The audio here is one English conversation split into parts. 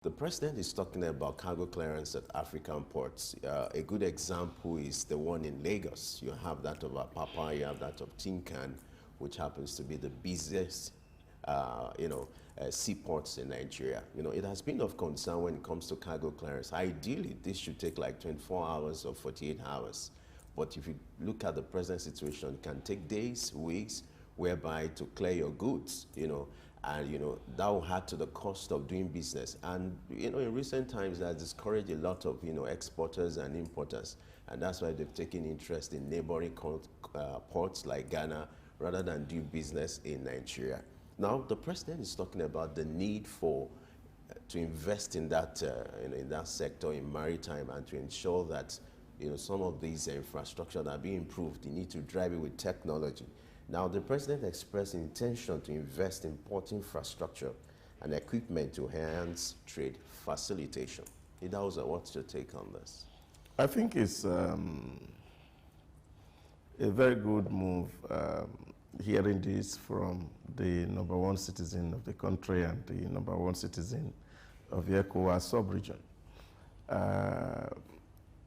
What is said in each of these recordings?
The president is talking about cargo clearance at African ports. A good example is the one in Lagos. You have that of Apapa, you have that of Tinkan, which happens to be the busiest, seaports in Nigeria. It has been of concern when it comes to cargo clearance. Ideally, this should take like 24 hours or 48 hours. But if you look at the present situation, it can take days, weeks, whereby to clear your goods, and that will add to the cost of doing business. And in recent times, that discouraged a lot of exporters and importers, and that's why they've taken interest in neighboring ports like Ghana rather than do business in Nigeria. Now, the president is talking about the need for to invest in that in that sector in maritime, and to ensure that some of these infrastructure that are being improved. You need to drive it with technology. Now, the president expressed intention to invest in port infrastructure and equipment to enhance trade facilitation. Idauza, what's your take on this? I think it's a very good move, hearing this from the #1 citizen of the country and the #1 citizen of the ECOWAS sub-region.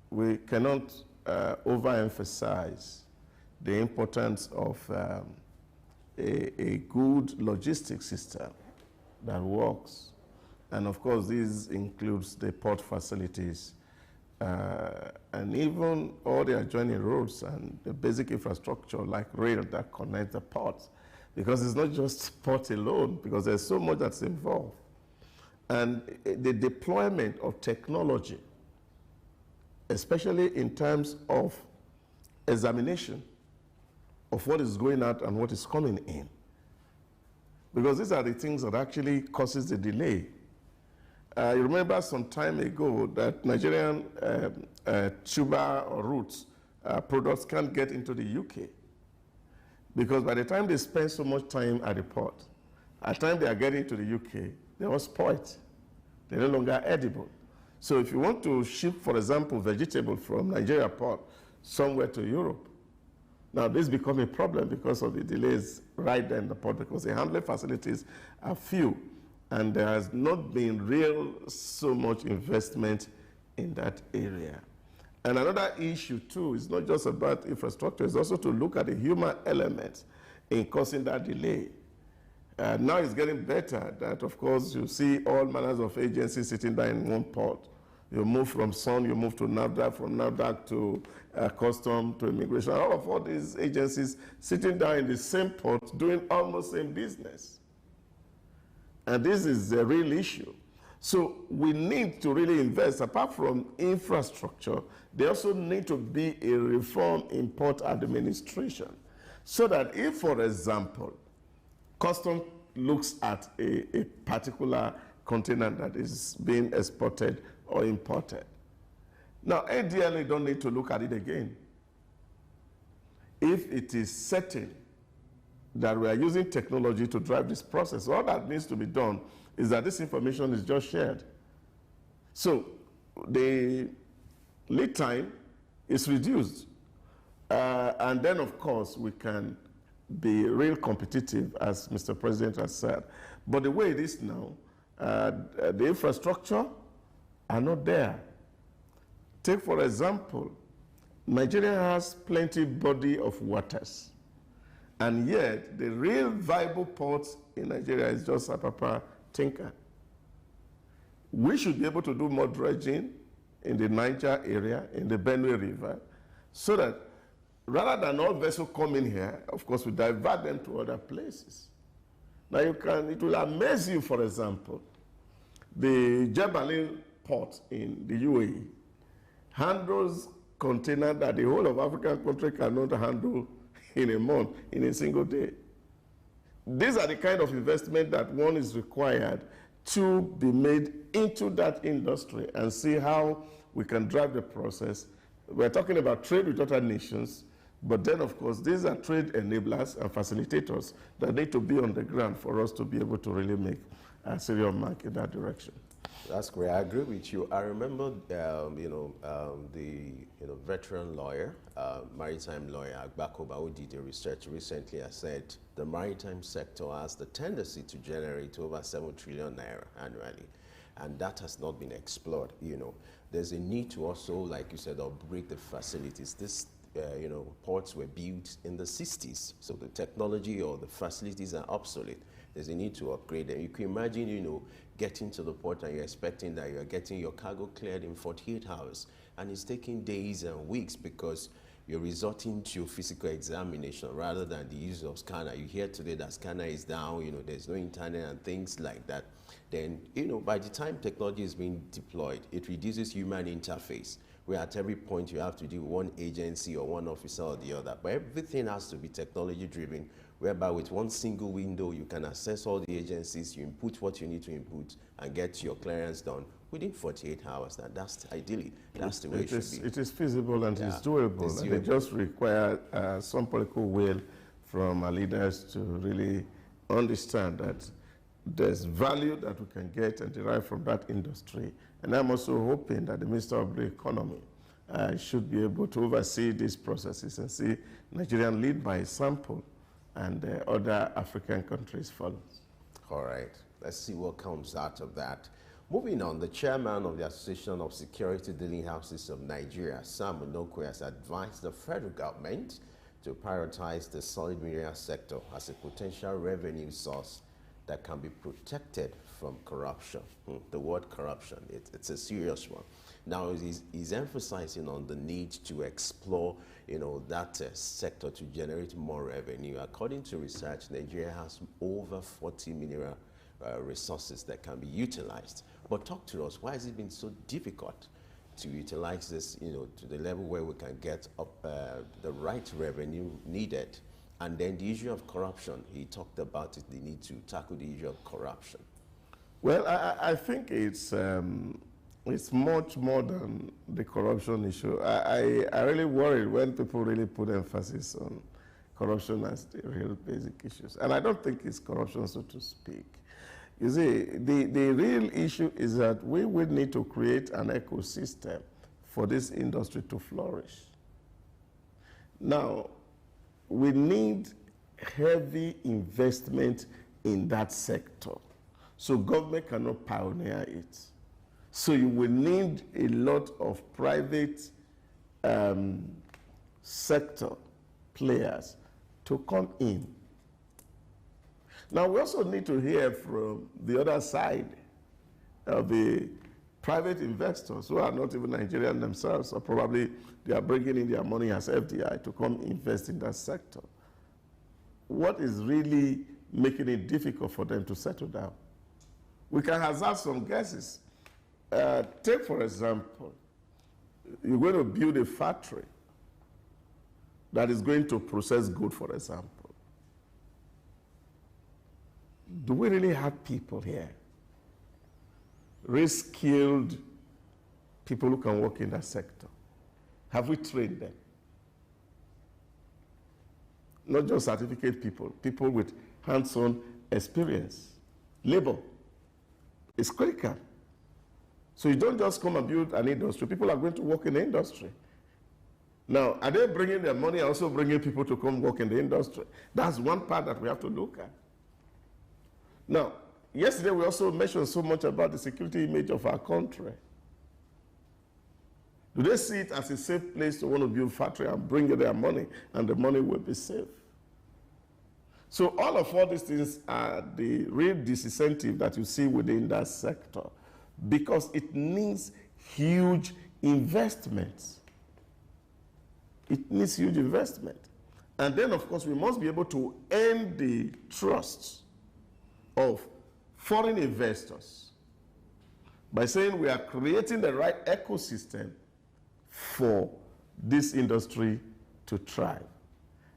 We cannot overemphasize the importance of a good logistics system that works. And of course, this includes the port facilities and even all the adjoining roads and the basic infrastructure like rail that connect the ports. Because it's not just port alone, because there's so much that's involved. And the deployment of technology, especially in terms of examination of what is going out and what is coming in. Because these are the things that actually causes the delay. You remember some time ago that Nigerian tuber or roots products can't get into the UK. Because by the time they spend so much time at the port, at the time they are getting to the UK, they are spoiled. They're no longer edible. So if you want to ship, for example, vegetable from Nigeria port somewhere to Europe, now this becomes a problem because of the delays right there in the port, because the handling facilities are few, and there has not been so much investment in that area. And another issue too is not just about infrastructure, it's also to look at the human element in causing that delay. Now it's getting better that, of course, you see all manners of agencies sitting there in one port. You move from SON, you move to NAFDAC, from NAFDAC to Custom, to Immigration. All these agencies sitting down in the same port doing almost the same business. And this is a real issue. So we need to really invest. Apart from infrastructure, there also need to be a reform in port administration. So that if, for example, Custom looks at a particular container that is being exported or imported. Now, ADLA don't need to look at it again. If it is certain that we are using technology to drive this process, all that needs to be done is that this information is just shared. So the lead time is reduced. And then, of course, we can be real competitive, as Mr. President has said. But the way it is now, the infrastructure are not there. Take, for example, Nigeria has plenty body of waters, and yet the real viable ports in Nigeria is just Apapa, Tinkan. We should be able to do more dredging in the Niger area, in the Benue River, so that rather than all vessels coming here, of course, we divert them to other places. Now it will amaze you, for example, the Jebalin port in the UAE handles containers that the whole of African country cannot handle in a month, in a single day. These are the kind of investment that one is required to be made into that industry and see how we can drive the process. We're talking about trade with other nations, but then, of course, these are trade enablers and facilitators that need to be on the ground for us to be able to really make a serious mark in that direction. That's great. I agree with you. I remember, the veteran lawyer, maritime lawyer Agbakoba, who did a research recently, has said the maritime sector has the tendency to generate over 7 trillion naira annually. and that has not been explored. There's a need to also, like you said, upgrade the facilities. This ports were built in the 60s, so the technology or the facilities are obsolete. There's a need to upgrade them. You can imagine, getting to the port and you're expecting that you're getting your cargo cleared in 48 hours, and it's taking days and weeks because you're resorting to physical examination rather than the use of scanner. You hear today that scanner is down, there's no internet and things like that. Then, by the time technology is being deployed, it reduces human interface, where at every point you have to do one agency or one officer or the other. But everything has to be technology driven, whereby with one single window you can access all the agencies, you input what you need to input and get your clearance done within 48 hours. And that's ideally, that's the way it should be. It is feasible and it's doable. It's and doable. it just requires some political will from our leaders to really understand that there's value that we can get and derive from that industry. And I'm also hoping that the Minister of the Economy should be able to oversee these processes and see Nigeria lead by example and other African countries follow. All right, let's see what comes out of that. Moving on, the chairman of the Association of Security Dealing Houses of Nigeria, Sam Onokwe, has advised the federal government to prioritize the solid mineral sector as a potential revenue source that can be protected from corruption. The word corruption, it's a serious one. Now, he's emphasizing on the need to explore, that sector to generate more revenue. According to research, Nigeria has over 40 mineral resources that can be utilized. But talk to us, why has it been so difficult to utilize this, to the level where we can get up the right revenue needed? And then the issue of corruption, he talked about it, the need to tackle the issue of corruption. Well, I think it's much more than the corruption issue. I really worry when people really put emphasis on corruption as the real basic issues. And I don't think it's corruption, so to speak. You see, the real issue is that we would need to create an ecosystem for this industry to flourish. Now, we need heavy investment in that sector. So government cannot pioneer it. So you will need a lot of private sector players to come in. Now we also need to hear from the other side of the private investors who are not even Nigerian themselves, or probably they are bringing in their money as FDI to come invest in that sector. What is really making it difficult for them to settle down? We can hazard some guesses. Take, for example, you're going to build a factory that is going to process goods, for example. Do we really have people here, skilled people who can work in that sector? Have we trained them? Not just certificate people, people with hands-on experience. Labor is critical. So you don't just come and build an industry. People are going to work in the industry. Now, are they bringing their money and also bringing people to come work in the industry? That's one part that we have to look at. Now, yesterday we also mentioned so much about the security image of our country. Do they see it as a safe place to want to build a factory and bring their money, and the money will be safe? So all these things are the real disincentive that you see within that sector, because it needs huge investments. It needs huge investment. And then, of course, we must be able to earn the trust of foreign investors by saying we are creating the right ecosystem for this industry to thrive.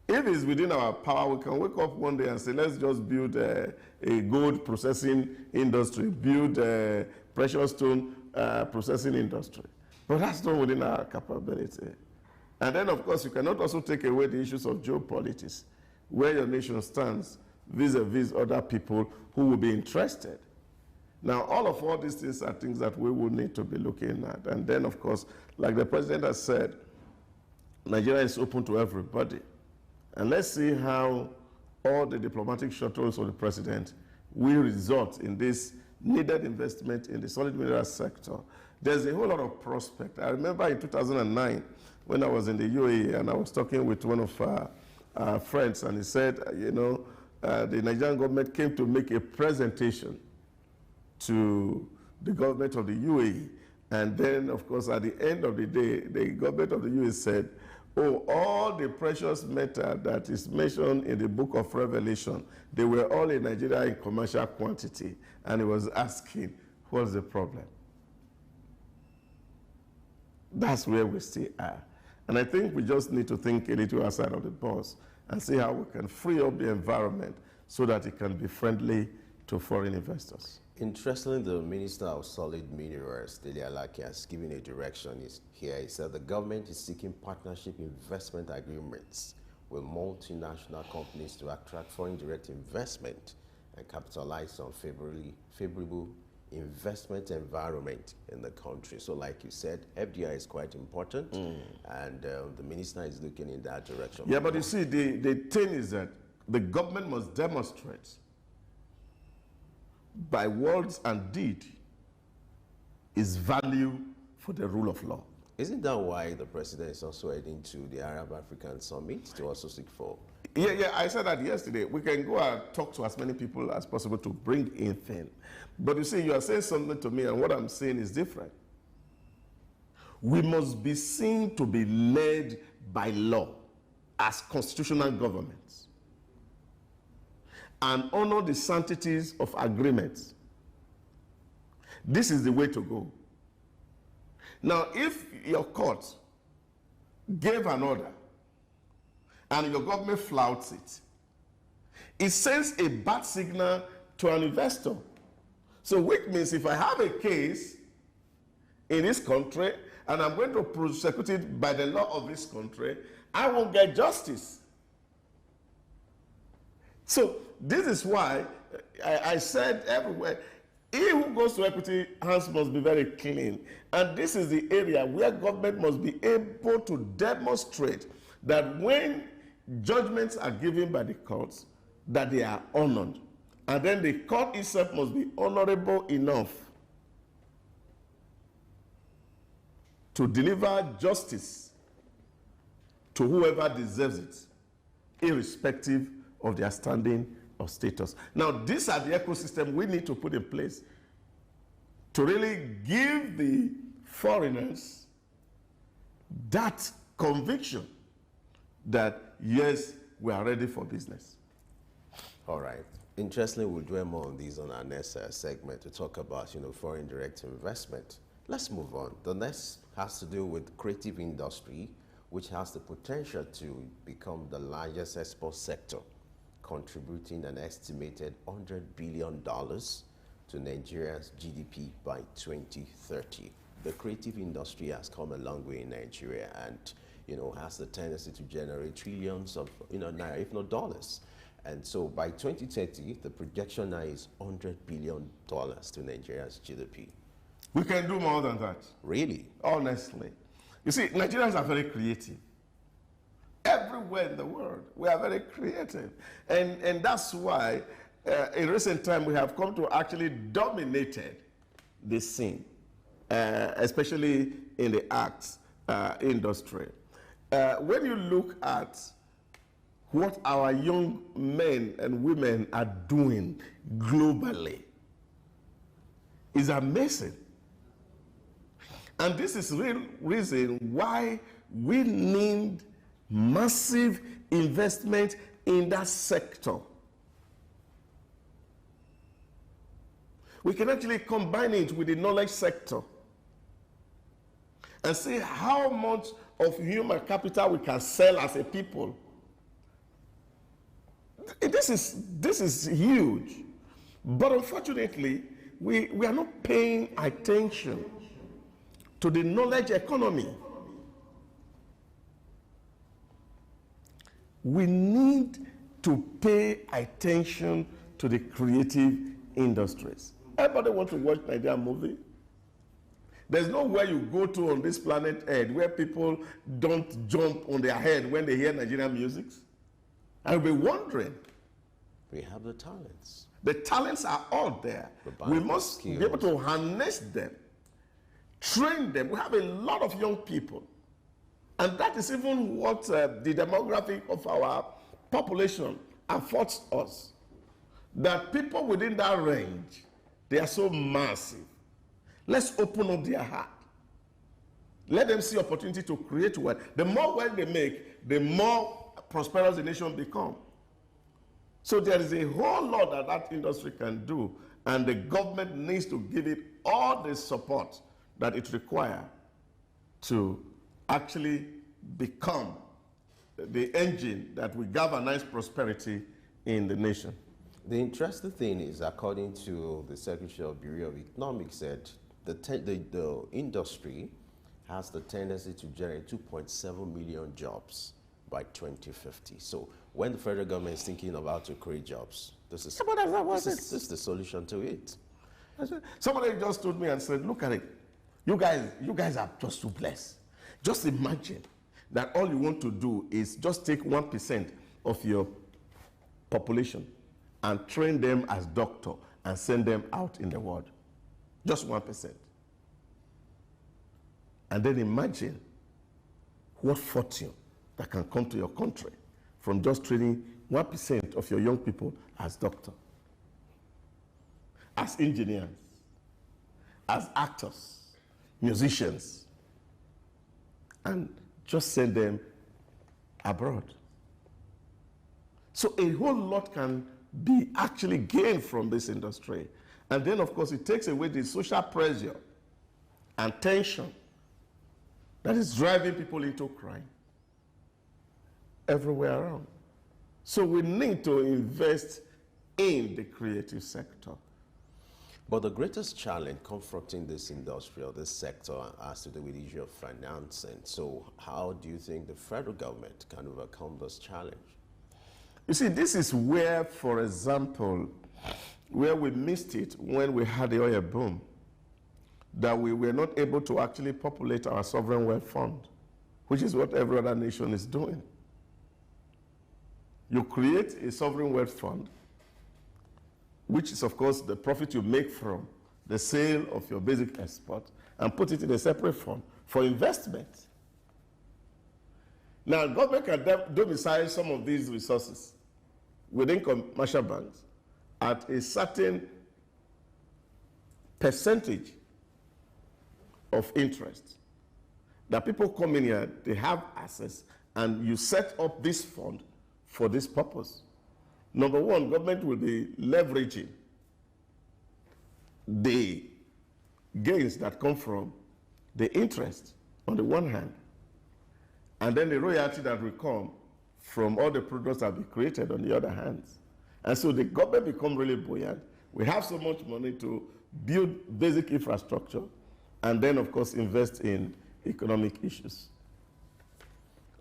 If it's within our power, we can wake up one day and say, let's just build a gold processing industry, build a precious stone processing industry. But that's not within our capability. And then, of course, you cannot also take away the issues of geopolitics, where your nation stands vis-a-vis other people who will be interested. Now, all these things are things that we will need to be looking at. And then, of course, like the president has said, Nigeria is open to everybody. And let's see how all the diplomatic shuttles of the president will result in this needed investment in the solid mineral sector. There's a whole lot of prospect. I remember in 2009 when I was in the UAE and I was talking with one of our friends, and he said, the Nigerian government came to make a presentation to the government of the UAE. And then, of course, at the end of the day, the government of the UAE said, oh, all the precious metal that is mentioned in the book of Revelation, they were all in Nigeria in commercial quantity. And he was asking, what's the problem? That's where we still are. And I think we just need to think a little outside of the box and see how we can free up the environment so that it can be friendly to foreign investors. Interestingly, the Minister of Solid Minerals, Dele Alaki, has given a direction here. He said the government is seeking partnership investment agreements with multinational companies to attract foreign direct investment and capitalize on favorable investment environment in the country. So like you said, FDI is quite important, and the minister is looking in that direction. Yeah, but you see, the thing is that the government must demonstrate by words and deed its value for the rule of law. Isn't that why the president is also heading to the Arab African Summit to also seek for? Yeah, I said that yesterday. We can go and talk to as many people as possible to bring in things. But you see, you are saying something to me, and what I'm saying is different. We must be seen to be led by law as constitutional governments and honor the sanctities of agreements. This is the way to go. Now, if your court gave an order and your government flouts it, it sends a bad signal to an investor. So which means if I have a case in this country and I'm going to prosecute it by the law of this country, I won't get justice. So this is why I said everywhere, he who goes to equity, hands must be very clean. And this is the area where government must be able to demonstrate that when judgments are given by the courts, that they are honored. And then the court itself must be honorable enough to deliver justice to whoever deserves it, irrespective of their standing or status. Now, these are the ecosystem we need to put in place to really give the foreigners that conviction that, yes, we are ready for business. All right. Interestingly, we'll dwell more on these on our next segment to talk about, foreign direct investment. Let's move on. The next has to do with creative industry, which has the potential to become the largest export sector, contributing an estimated $100 billion to Nigeria's GDP by 2030. The creative industry has come a long way in Nigeria and, has the tendency to generate trillions of, naira, if not dollars. And so by 2030, the projection now is $100 billion to Nigeria's GDP. We can do more than that. Really? Honestly. You see, Nigerians are very creative. Everywhere in the world, we are very creative. And that's why, in recent time, we have come to actually dominated the scene, especially in the arts industry. When you look at what our young men and women are doing globally, is amazing. And this is the real reason why we need massive investment in that sector. We can actually combine it with the knowledge sector and see how much of human capital we can sell as a people. This is huge. But unfortunately, we are not paying attention to the knowledge economy. We need to pay attention to the creative industries. Everybody wants to watch Nigerian movie. There's nowhere you go to on this planet Earth where people don't jump on their head when they hear Nigerian music. I'll be wondering. We have the talents. The talents are all there. We must be able to harness them, train them. We have a lot of young people. And that is even what the demographic of our population affords us. That people within that range, they are so massive. Let's open up their heart. Let them see opportunity to create wealth. The more wealth they make, the more prosperous the nation becomes. So there is a whole lot that that industry can do, and the government needs to give it all the support that it requires to actually become the engine that will galvanize prosperity in the nation. The interesting thing is, according to the Secretary of Bureau of Economics, said the industry has the tendency to generate 2.7 million jobs by 2050. So when the federal government is thinking about to create jobs, this is the solution to it. Somebody just told me and said, look at it. You guys are just too blessed. Just imagine that all you want to do is just take 1% of your population and train them as doctor and send them out in the world. Just 1%. And then imagine what fortune that can come to your country from just training 1% of your young people as doctor, as engineers, as actors, musicians, and just send them abroad. So a whole lot can be actually gained from this industry. And then, of course, it takes away the social pressure and tension that is driving people into crime everywhere around. So we need to invest in the creative sector. But the greatest challenge confronting this industry or this sector has to do with the issue of financing. So how do you think the federal government can overcome this challenge? You see, this is where, for example, where we missed it when we had the oil boom, that we were not able to actually populate our sovereign wealth fund, which is what every other nation is doing. You create a sovereign wealth fund, which is, of course, the profit you make from the sale of your basic export, and put it in a separate fund for investment. Now, government can domicile some of these resources within commercial banks at a certain percentage of interest. That people come in here, they have access, and you set up this fund for this purpose. Number one, government will be leveraging the gains that come from the interest on the one hand, and then the royalty that will come from all the products that will be created on the other hand. And so the government become really buoyant. We have so much money to build basic infrastructure, and then, of course, invest in economic issues.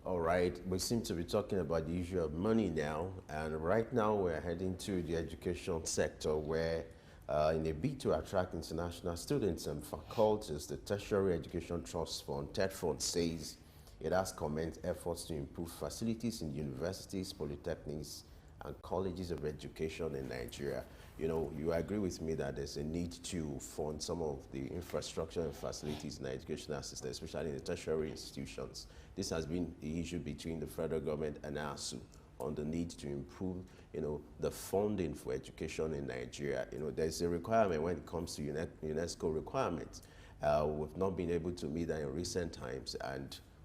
All right, we seem to be talking about the issue of money now, and right now we're heading to the education sector where in a bid to attract international students and faculties, the Tertiary Education Trust Fund, TED-Fund, says it has commenced efforts to improve facilities in universities, polytechnics, and colleges of education in Nigeria. You know, you agree with me that there's a need to fund some of the infrastructure and facilities in the educational system, especially in the tertiary institutions. This has been the issue between the federal government and ASU on the need to improve, you know, the funding for education in Nigeria. You know, there's a requirement when it comes to UNESCO requirements. We've not been able to meet that in recent times.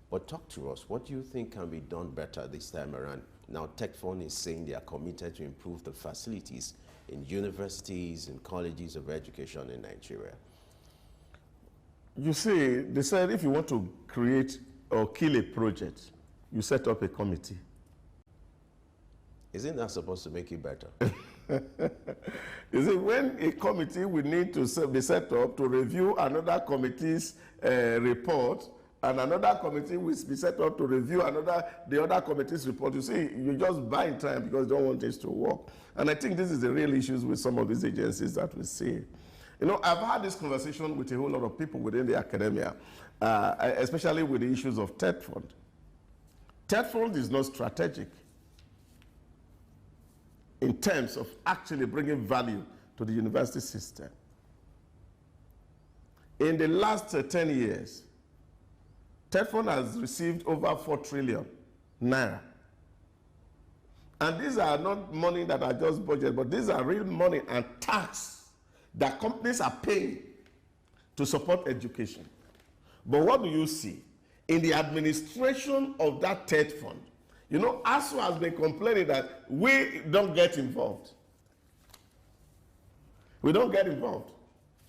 But talk to us, what do you think can be done better this time around? Now, TechFund is saying they are committed to improve the facilities in universities and colleges of education in Nigeria. You see, they said if you want to create or kill a project, you set up a committee. Isn't that supposed to make it better? You see, when a committee will need to be set up to review another committee's report, and another committee will be set up to review the other committee's report, you see, you just buy time because you don't want this to work. And I think this is the real issues with some of these agencies that we see. You know, I've had this conversation with a whole lot of people within the academia, especially with the issues of TED Fund. TED Fund is not strategic. in terms of actually bringing value to the university system. In the last 10 years, TETFund has received over 4 trillion naira. And these are not money that are just budget, but these are real money and tax that companies are paying to support education. But what do you see? In the administration of that TETFund, you know, ASU has been complaining that we don't get involved. We don't get involved.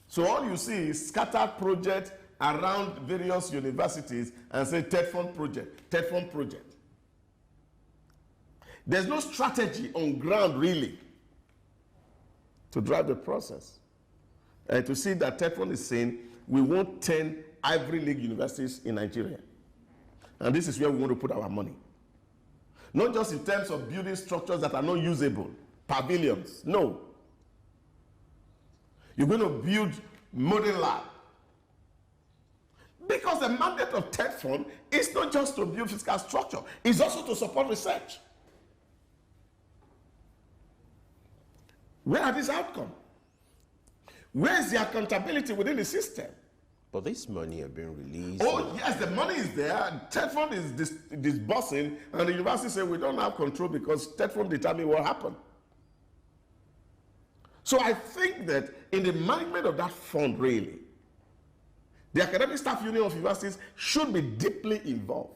So all you see is scattered projects around various universities and say TETFund project, TETFund project. There's no strategy on ground really to drive the process. And to see that TETFund is saying we want 10 Ivy League universities in Nigeria. And this is where we want to put our money. Not just in terms of building structures that are not usable, pavilions, no. You're going to build modern lab. Because the mandate of TETFund is not just to build physical structure, it's also to support research. Where are these outcomes? Where is the accountability within the system? But this money have been released. Oh, yes, the money is there. TETFund is disbursing, and the university say we don't have control because TETFund determine what happened. So I think that in the management of that fund, really, the Academic Staff Union of Universities should be deeply involved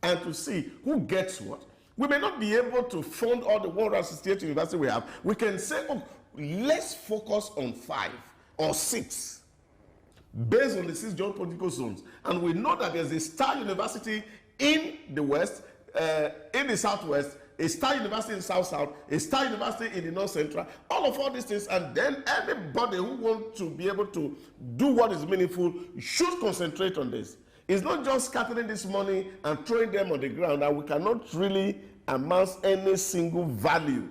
and to see who gets what. We may not be able to fund all the 168 universities we have. We can say, oh, let's focus on 5 or 6 based on the 6 geopolitical zones. And we know that there's a star university in the west, in the southwest, a star university in the south-south, a star university in the north-central, all these things, and then everybody who wants to be able to do what is meaningful should concentrate on this. It's not just scattering this money and throwing them on the ground, and we cannot really amass any single value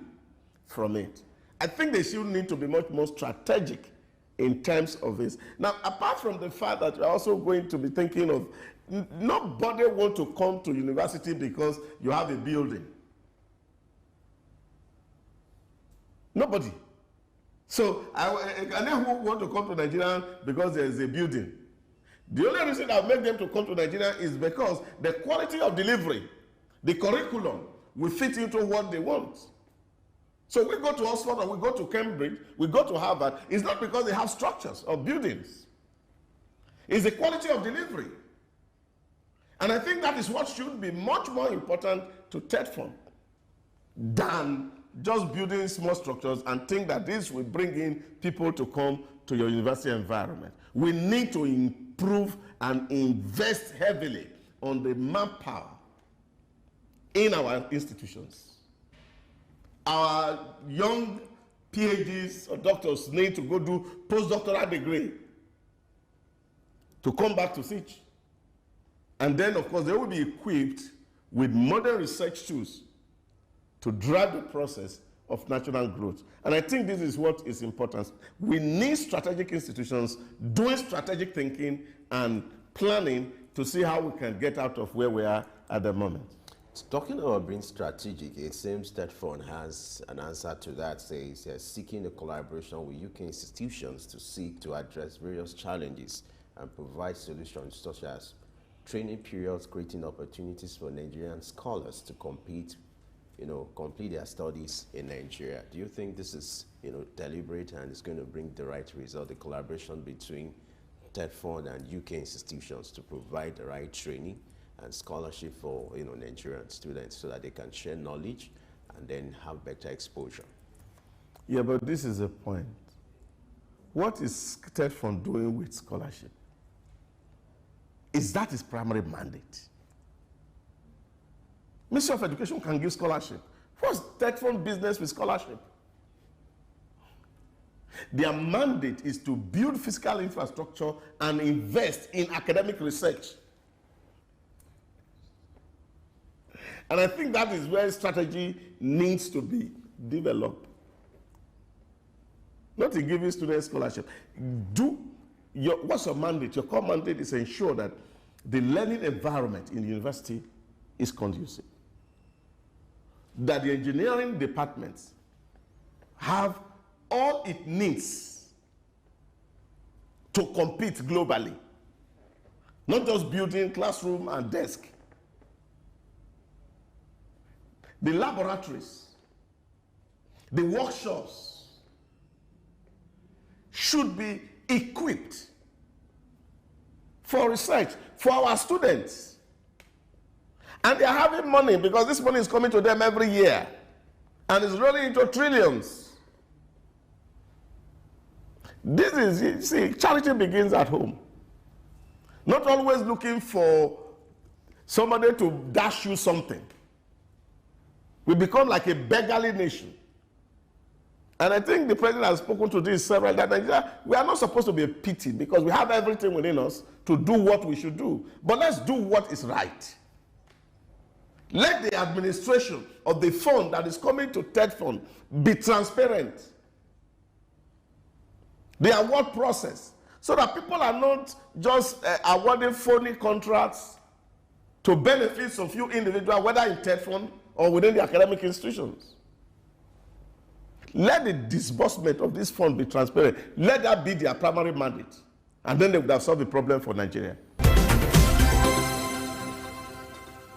from it. I think they still need to be much more strategic in terms of this. Now, apart from the fact that we're also going to be thinking of, nobody wants to come to university because you have a building. Nobody. So, and then who want to come to Nigeria because there is a building? The only reason that make them to come to Nigeria is because the quality of delivery, the curriculum, will fit into what they want. So we go to Oxford or we go to Cambridge, we go to Harvard, it's not because they have structures or buildings. It's the quality of delivery. And I think that is what should be much more important to TETFund than just building small structures and think that this will bring in people to come to your university environment. We need to improve and invest heavily on the manpower in our institutions. Our young PhDs or doctors need to go do postdoctoral degree to come back to teach. And then, of course, they will be equipped with modern research tools to drive the process of national growth. And I think this is what is important. We need strategic institutions doing strategic thinking and planning to see how we can get out of where we are at the moment. Talking about being strategic, it seems TETFund has an answer to that. Says seeking a collaboration with UK institutions to seek to address various challenges and provide solutions such as training periods, creating opportunities for Nigerian scholars to complete their studies in Nigeria. Do you think this is, deliberate and it's going to bring the right result, the collaboration between TETFund and UK institutions to provide the right training and scholarship for, Nigerian students so that they can share knowledge and then have better exposure? Yeah, but this is a point. What is TETFund doing with scholarship? Is that its primary mandate? Ministry of Education can give scholarship. What's TETFund business with scholarship? Their mandate is to build physical infrastructure and invest in academic research. And I think that is where strategy needs to be developed. Not in giving students scholarship. What's your mandate? Your core mandate is to ensure that the learning environment in the university is conducive. that the engineering departments have all it needs to compete globally. Not just building classroom and desk. The laboratories, the workshops should be equipped for research, for our students. And they're having money because this money is coming to them every year and it's rolling into trillions. This is, you see, charity begins at home. Not always looking for somebody to dash you something. We become like a beggarly nation. And I think the president has spoken to this several times. We are not supposed to be a pity because we have everything within us to do what we should do. But let's do what is right. Let the administration of the fund that is coming to TED Fund be transparent. The award process, so that people are not just awarding phony contracts to benefits of few individuals, whether in TED Fund or within the academic institutions. Let the disbursement of this fund be transparent. Let that be their primary mandate. And then they would have solved the problem for Nigeria.